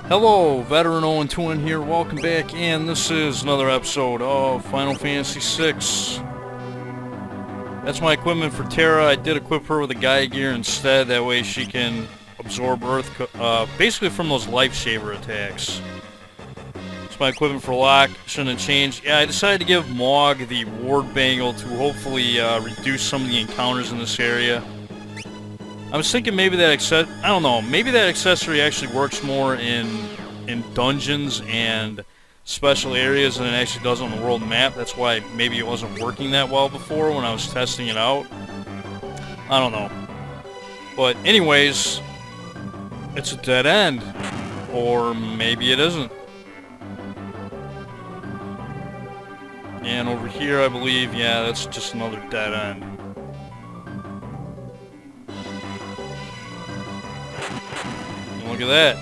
Hello, Veteran 0-2 in here, welcome back, and this is another episode of Final Fantasy VI. That's my equipment for Terra. I did equip her with a Gaia gear instead, that way she can absorb Earth, basically from those Lifesaver attacks. It's my equipment for Locke, shouldn't have changed. Yeah, I decided to give Mog the Ward Bangle to hopefully reduce some of the encounters in this area. I was thinking maybe that I don't know, maybe that accessory actually works more in dungeons and special areas than it actually does on the world map. That's why maybe it wasn't working that well before when I was testing it out. I don't know. But anyways, it's a dead end. Or maybe it isn't. And over here I believe, yeah, that's just another dead end. Look at that.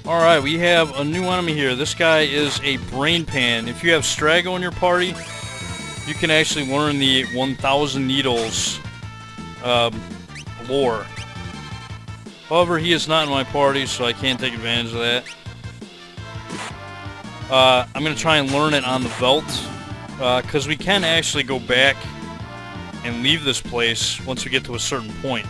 Alright, we have a new enemy here. This guy is a Brain Pan. If you have Strago in your party, you can actually learn the 1000 Needles lore. However, he is not in my party, so I can't take advantage of that. I'm going to try and learn it on the Veldt, because we can actually go back and leave this place once we get to a certain point.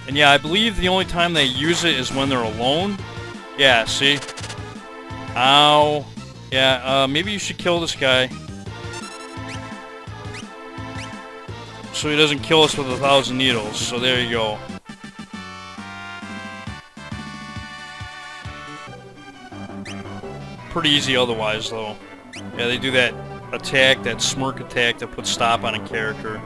And yeah, I believe the only time they use it is when they're alone. Yeah, see? Ow. Yeah, maybe you should kill this guy, so he doesn't kill us with 1000 needles. So there you go. Pretty easy otherwise, though. Yeah, they do that attack, that smirk attack that puts stop on a character.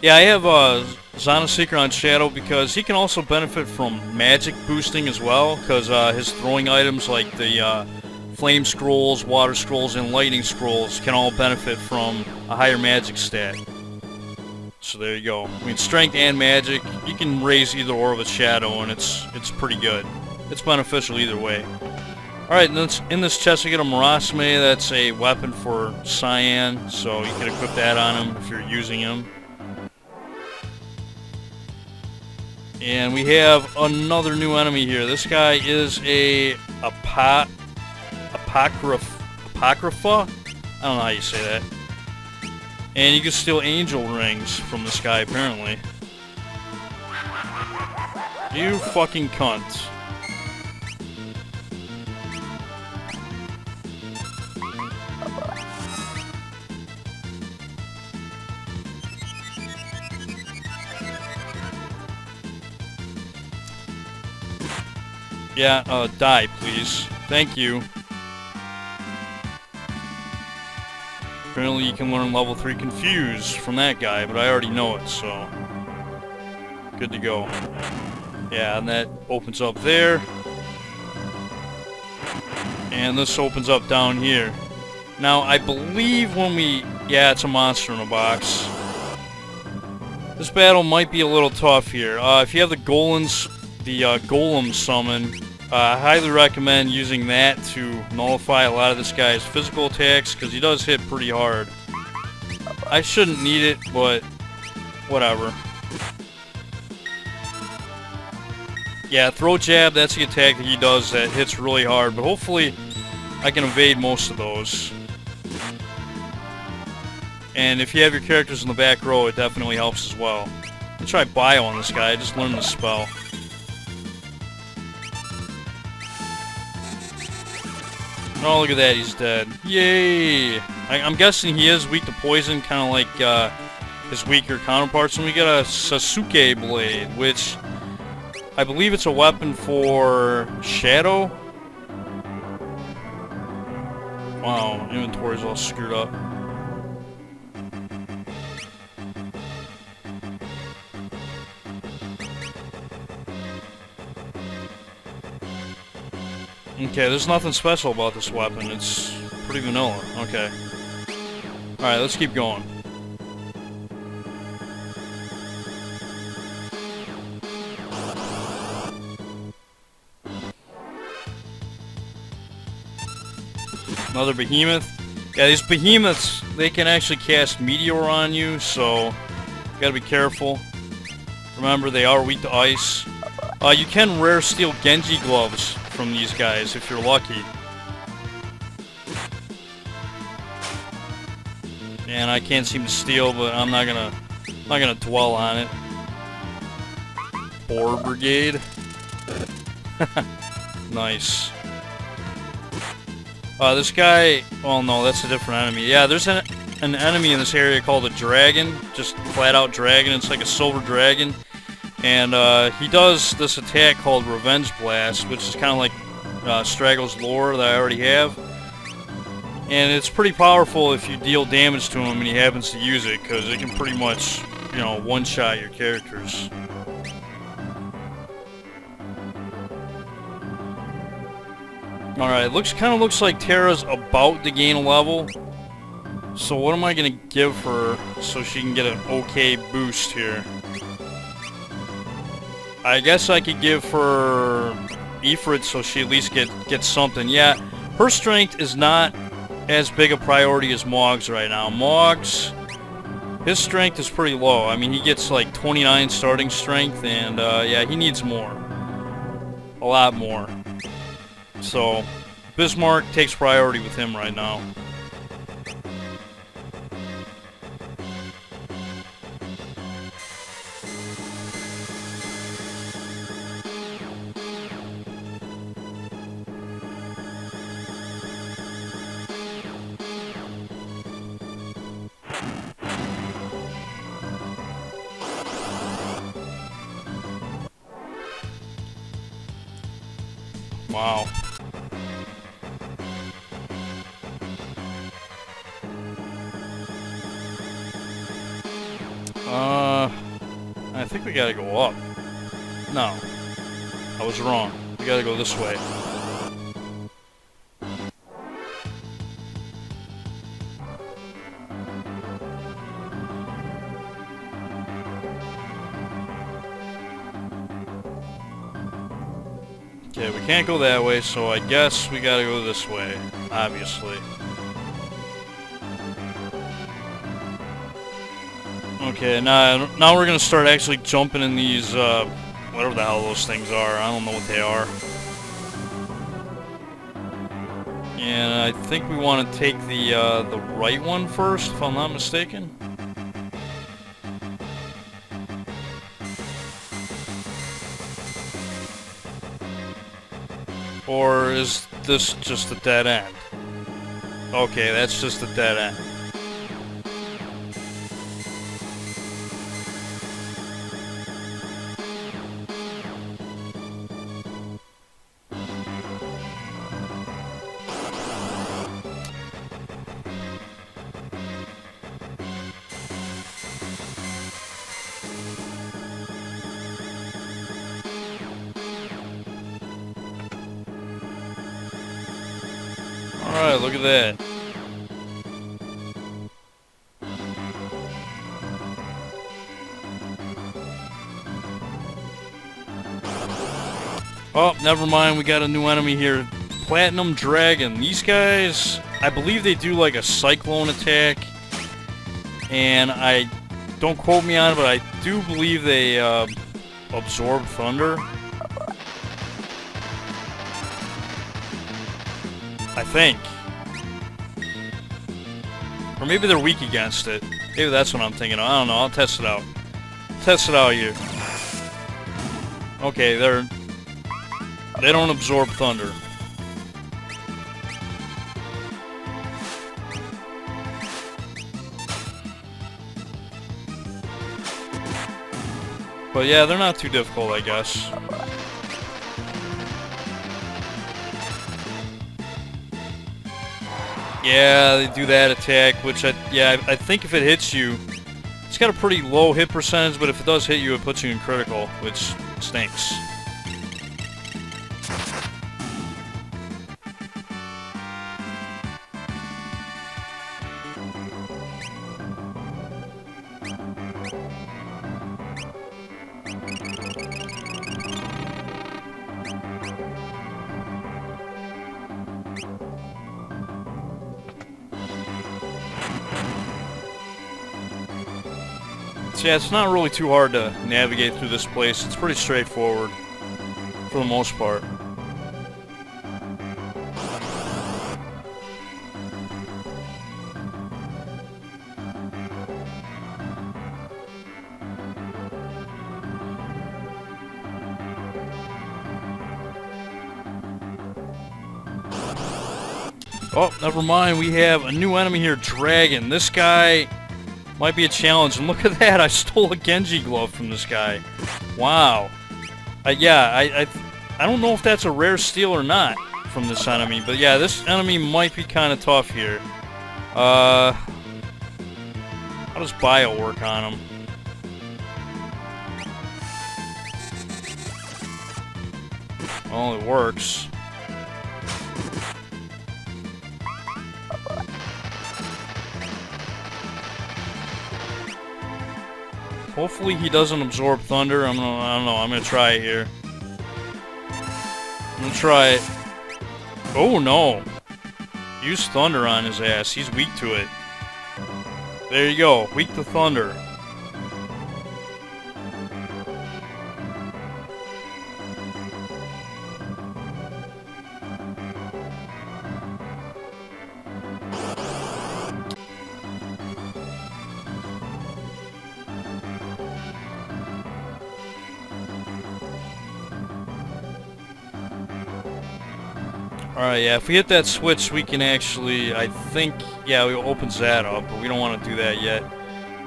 Yeah, I have Zana Seeker on Shadow because he can also benefit from magic boosting as well, because his throwing items like the Flame Scrolls, Water Scrolls, and Lightning Scrolls can all benefit from a higher magic stat. So there you go. I mean, Strength and Magic, you can raise either or with Shadow, and it's pretty good. It's beneficial either way. Alright, in this chest we get a Marasme. That's a weapon for Cyan, so you can equip that on him if you're using him. And we have another new enemy here. This guy is a Apocrypha? I don't know how you say that. And you can steal angel rings from this guy, apparently. You fucking cunt. Yeah, die, please. Thank you. Apparently you can learn level 3 Confuse from that guy, but I already know it, so... good to go. Yeah, and that opens up there. And this opens up down here. Now, I believe when we... yeah, it's a monster in a box. This battle might be a little tough here. If you have the Golems, the Golem summon, I highly recommend using that to nullify a lot of this guy's physical attacks, because he does hit pretty hard. I shouldn't need it, but whatever. Yeah, Throw Jab, that's the attack that he does that hits really hard, but hopefully I can evade most of those. And if you have your characters in the back row, it definitely helps as well. I'm gonna try Bio on this guy, I just learned the spell. Oh, look at that, he's dead. Yay! I'm guessing he is weak to poison, kind of like his weaker counterparts. And we get a Sasuke Blade, which I believe it's a weapon for Shadow. Wow, inventory's all screwed up. Okay, there's nothing special about this weapon. It's pretty vanilla. Okay. Alright, let's keep going. Another behemoth. Yeah, these behemoths, they can actually cast meteor on you, so you gotta be careful. Remember, they are weak to ice. You can rare steal Genji gloves from these guys if you're lucky. And I can't seem to steal, but I'm not gonna dwell on it. Boar Brigade. Nice. This guy... Oh no, that's a different enemy. Yeah, there's an enemy in this area called a dragon. Just flat out dragon. It's like a silver dragon. And he does this attack called Revenge Blast, which is kind of like Straggle's lore that I already have. And it's pretty powerful if you deal damage to him and he happens to use it, because it can pretty much, you know, one-shot your characters. Alright, kind of looks like Terra's about to gain a level. So what am I going to give her so she can get an okay boost here? I guess I could give her Ifrit so she at least gets something. Yeah, her strength is not as big a priority as Mog's right now. Mog's, his strength is pretty low. I mean, he gets like 29 starting strength, and yeah, he needs more. A lot more. So, Bismarck takes priority with him right now. Wow. I think we gotta go up. No. I was wrong. We gotta go this way. Okay, we can't go that way, so I guess we gotta go this way, obviously. Okay, now we're gonna start actually jumping in these, whatever the hell those things are. I don't know what they are. And I think we want to take the right one first, if I'm not mistaken. Or is this just a dead end? Okay, that's just a dead end. Alright, look at that. Oh, never mind, we got a new enemy here. Platinum Dragon. These guys, I believe they do like a cyclone attack. And don't quote me on it, but I do believe they absorb thunder. I think. Or maybe they're weak against it. Maybe that's what I'm thinking of. I don't know. I'll test it out. Test it out here. Okay, they don't absorb thunder. But yeah, they're not too difficult, I guess. Yeah, they do that attack, which I think if it hits you, it's got a pretty low hit percentage, but if it does hit you, it puts you in critical, which stinks. So yeah, it's not really too hard to navigate through this place. It's pretty straightforward, for the most part. Oh, never mind. We have a new enemy here, Dragon. This guy might be a challenge. And look at that. I stole a Genji glove from this guy. Wow. Yeah, I don't know if that's a rare steal or not from this enemy. But yeah, this enemy might be kind of tough here. How does bio work on him? Well, it works. Hopefully he doesn't absorb thunder. I don't know. I'm gonna try it here. I'm gonna try it. Oh no! Use thunder on his ass. He's weak to it. There you go. Weak to thunder. Alright, yeah, if we hit that switch, we can actually, I think, yeah, it opens that up, but we don't want to do that yet.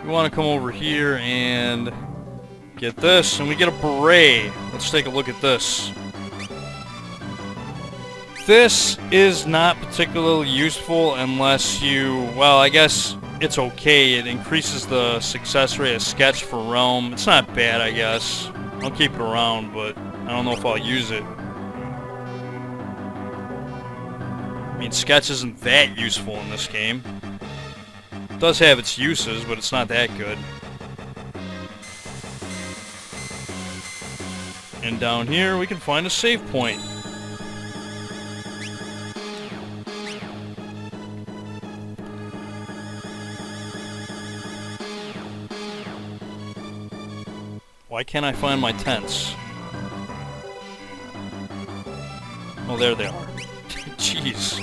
We want to come over here and get this, and we get a beret. Let's take a look at this. This is not particularly useful unless you, well, I guess it's okay. It increases the success rate of sketch for realm. It's not bad, I guess. I'll keep it around, but I don't know if I'll use it. I mean, sketch isn't that useful in this game. It does have its uses, but it's not that good. And down here, we can find a save point. Why can't I find my tents? Oh, there they are. Jeez.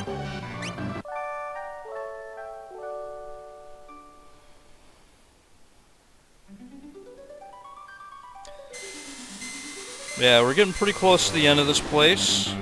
Yeah, we're getting pretty close to the end of this place.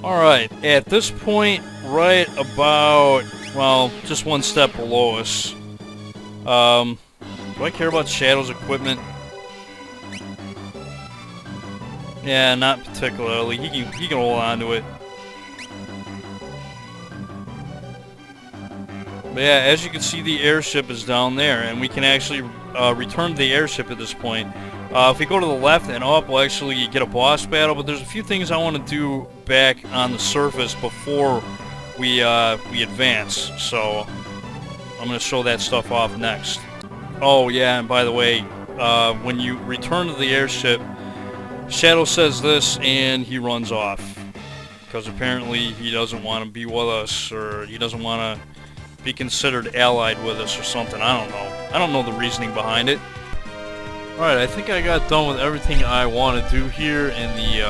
Alright, at this point, right about, well, just one step below us. Do I care about Shadow's equipment? Yeah, not particularly. He can hold on to it. But yeah, as you can see, the airship is down there, and we can actually return to the airship at this point. If we go to the left and up, we'll actually get a boss battle, but there's a few things I want to do back on the surface before we advance, so I'm going to show that stuff off next. Oh yeah, and by the way, when you return to the airship, Shadow says this and he runs off, because apparently he doesn't want to be with us, or he doesn't want to be considered allied with us or something. I don't know the reasoning behind it. Alright, I think I got done with everything I want to do here in the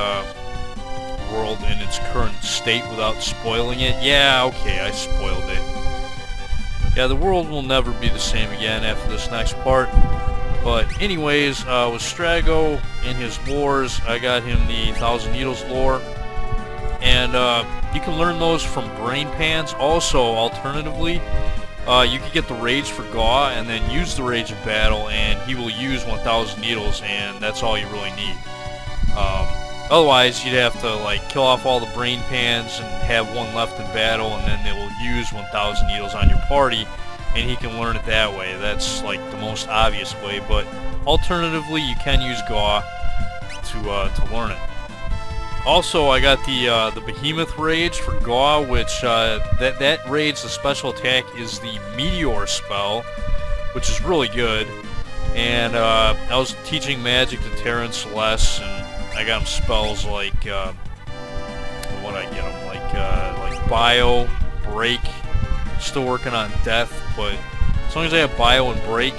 world in its current state without spoiling it. Yeah, okay, I spoiled it. Yeah, the world will never be the same again after this next part. But anyways, with Strago and his lores, I got him the 1,000 Needles lore. And you can learn those from brain pans. Also, alternatively, you can get the Rage for Gaw and then use the Rage in battle, and he will use 1,000 Needles, and that's all you really need. Otherwise, you'd have to like kill off all the brain pans and have one left in battle, and then they will use 1,000 Needles on your party, and he can learn it that way. That's like the most obvious way, but alternatively, you can use Gaw to learn it. Also, I got the Behemoth Rage for Gaw, which that rage, the special attack is the Meteor spell, which is really good. And I was teaching magic to Terra and Celeste, and I got him spells like what I get him like Bio, Break. Still working on Death, but as long as I have Bio and Break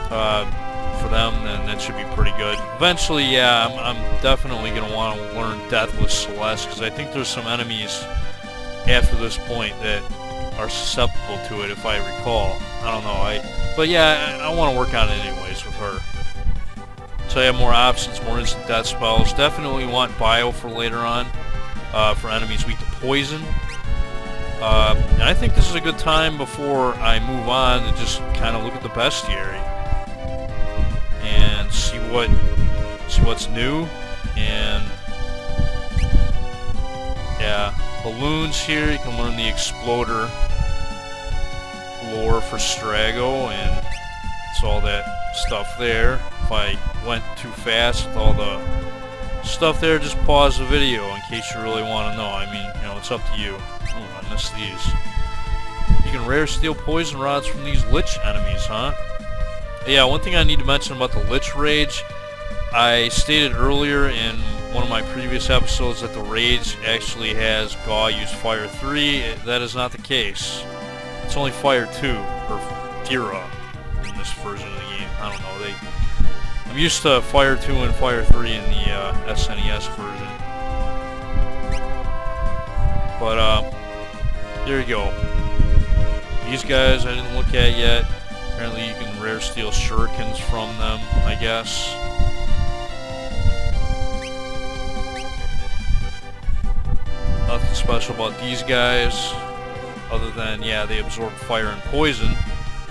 for them, then that should be pretty good. Eventually, yeah, I'm definitely gonna want to learn Death with Celeste, because I think there's some enemies after this point that are susceptible to it, if I recall. I don't know. But yeah, I want to work on it anyways with her. So I have more options, more instant death spells. Definitely want Bio for later on, for enemies weak to poison. And I think this is a good time before I move on to just kind of look at the bestiary and see what's new. And yeah, balloons here. You can learn the Exploder lore for Strago, and it's all that stuff there. If I went too fast with all the stuff there, just pause the video in case you really want to know. I mean, you know, it's up to you. Ooh, I missed these. You can rare steal poison rods from these Lich enemies, huh? Yeah, one thing I need to mention about the Lich Rage, I stated earlier in one of my previous episodes that the Rage actually has Gaw use Fire 3. That is not the case. It's only Fire 2, or Fira, in this version of the game. I don't know. I'm used to Fire 2 and Fire 3 in the SNES version. But, there you go. These guys I didn't look at yet. Apparently you can rare steal shurikens from them, I guess. Nothing special about these guys, other than, yeah, they absorb fire and poison,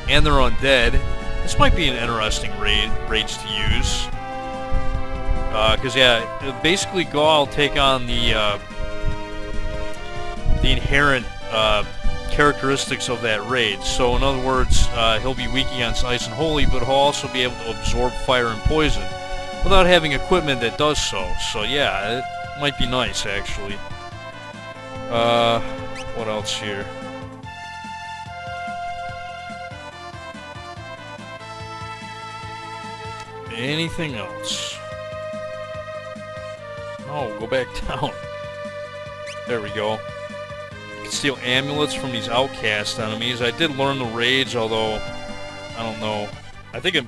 and they're undead. This might be an interesting rage to use. Because, yeah, basically Gaw will take on the inherent characteristics of that rage. So, in other words, he'll be weak against ice and holy, but he'll also be able to absorb fire and poison without having equipment that does so. So, yeah, it might be nice, actually. What else here? Anything else? No, go back down. There we go. You can steal amulets from these outcast enemies. I did learn the rage, although I don't know. I think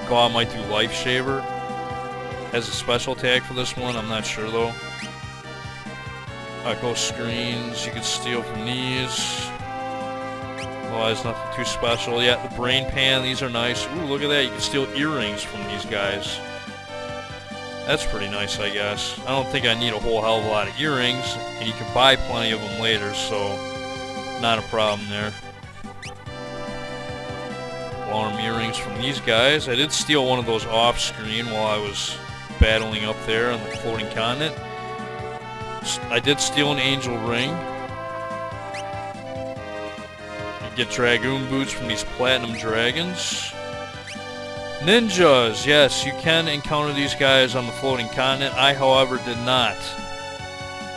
Gaw might do Life Shaver as a special attack for this one. I'm not sure though. Echo screens, you can steal from these. Otherwise, nothing too special. Yeah, the brain pan, these are nice. Ooh, look at that, you can steal earrings from these guys. That's pretty nice, I guess. I don't think I need a whole hell of a lot of earrings, and you can buy plenty of them later, so not a problem there. Alarm earrings from these guys. I did steal one of those off-screen while I was battling up there on the floating continent. I did steal an angel ring. You get dragoon boots from these platinum dragons. Ninjas, yes, you can encounter these guys on the floating continent. I, however, did not.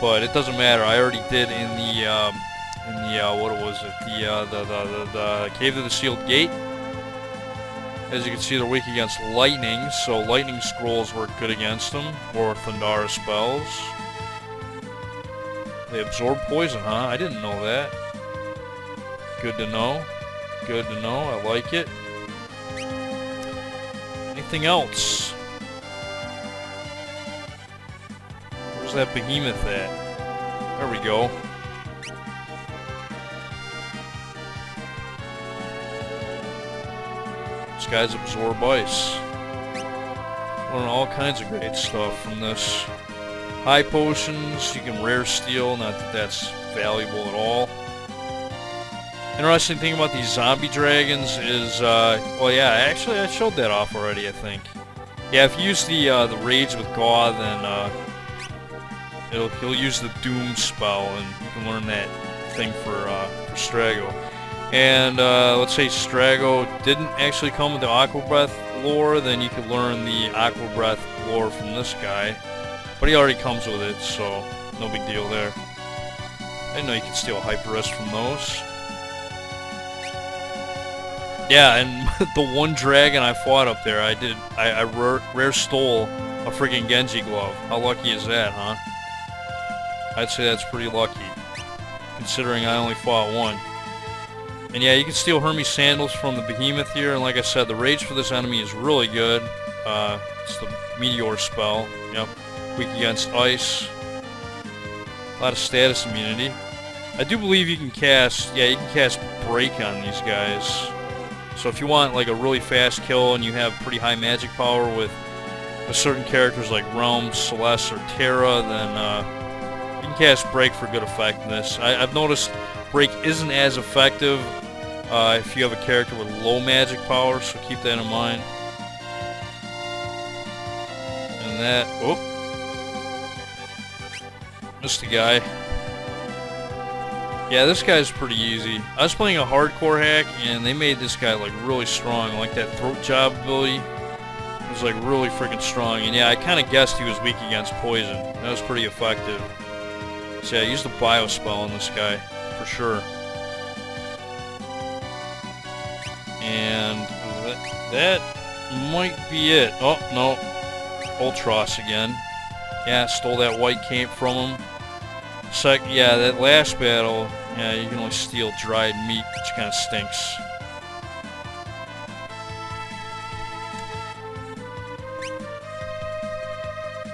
But it doesn't matter. I already did in the what was it? The Cave of the Sealed Gate. As you can see, they're weak against lightning, so lightning scrolls work good against them, or Thundara spells. They absorb poison, huh? I didn't know that. Good to know. Good to know. I like it. Anything else? Where's that behemoth at? There we go. These guys absorb ice. Learn all kinds of great stuff from this. High potions, you can rare steal, not that that's valuable at all. Interesting thing about these zombie dragons is, well yeah, actually I showed that off already, I think. Yeah, if you use the rage with Gaw, then he'll use the Doom spell, and you can learn that thing for Strago. And let's say Strago didn't actually come with the Aqua Breath lore, then you could learn the Aqua Breath lore from this guy. But he already comes with it, so no big deal there. I didn't know you could steal Hyper Rest from those. Yeah, and the one dragon I fought up there, I rare stole a freaking Genji glove. How lucky is that, huh? I'd say that's pretty lucky, considering I only fought one. And yeah, you can steal Hermes sandals from the behemoth here, and like I said, the rage for this enemy is really good. It's the meteor spell. Yep, weak against ice. A lot of status immunity. I do believe you can cast, yeah, you can cast break on these guys. So if you want like a really fast kill and you have pretty high magic power with certain characters like Realm, Celeste, or Terra, then you can cast break for good effectiveness. I've noticed break isn't as effective if you have a character with low magic power, so keep that in mind. And that, oh, missed the guy. Yeah, this guy's pretty easy. I was playing a hardcore hack, and they made this guy like really strong. Like that throat job ability was like really freaking strong. And yeah, I kind of guessed he was weak against poison. That was pretty effective. So yeah, I used the bio spell on this guy for sure. And that might be it. Oh no, Ultros again. Yeah, stole that white cape from him. Yeah, that last battle, yeah, you can only steal dried meat, which kind of stinks.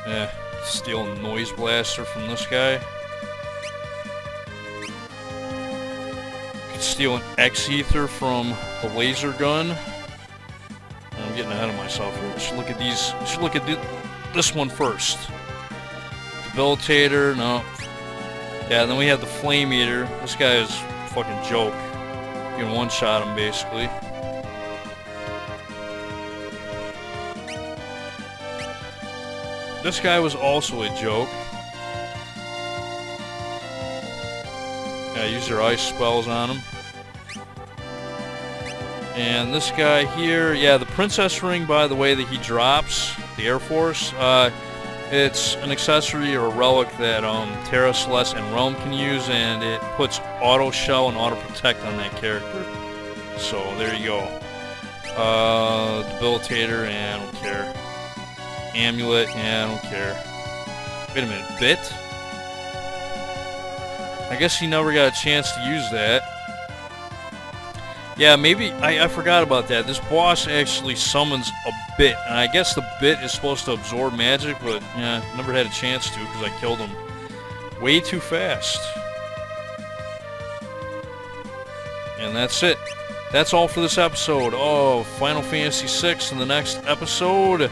Yeah, steal a noise blaster from this guy. You can steal an X-Ether from the laser gun. I'm getting ahead of myself here. We should look at these. We should look at this one first. Debilitator, no. Yeah, and then we have the Flame Eater. This guy is a fucking joke. You can one-shot him, basically. This guy was also a joke. Yeah, use your ice spells on him. And this guy here, yeah, the Princess Ring, by the way, that he drops, the Air Force, it's an accessory or a relic that Terra, Celeste, and Realm can use, and it puts auto shell and auto protect on that character. So there you go. Debilitator, yeah, I don't care. Amulet, yeah, I don't care. Wait a minute, Bit? I guess he never got a chance to use that. Yeah, maybe, I forgot about that. This boss actually summons a bit, and I guess the bit is supposed to absorb magic, but yeah, never had a chance to because I killed him way too fast. And that's it. That's all for this episode. Oh, Final Fantasy VI in the next episode.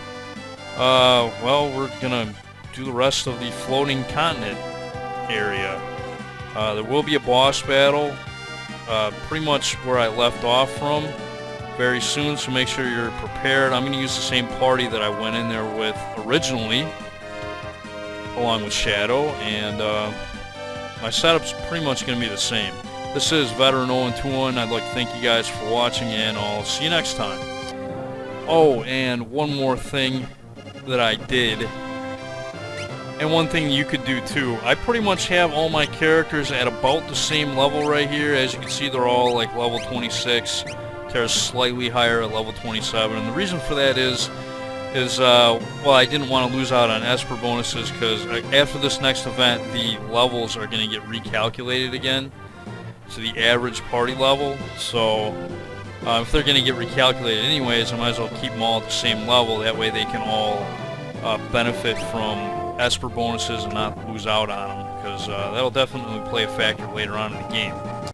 Well, we're gonna do the rest of the floating continent area. There will be a boss battle. Pretty much where I left off from very soon, so make sure you're prepared. I'm going to use the same party that I went in there with originally, along with Shadow, and my setup's pretty much going to be the same. This is Veteran 021. I'd like to thank you guys for watching, and I'll see you next time. Oh, and one more thing that I did, and one thing you could do too. I pretty much have all my characters at about the same level right here. As you can see, they're all like level 26. Terra's slightly higher at level 27. And the reason for that is well, I didn't want to lose out on Esper bonuses because after this next event, the levels are going to get recalculated again to the average party level. So if they're going to get recalculated anyways, I might as well keep them all at the same level. That way they can all benefit from Esper bonuses and not lose out on them, because that'll definitely play a factor later on in the game.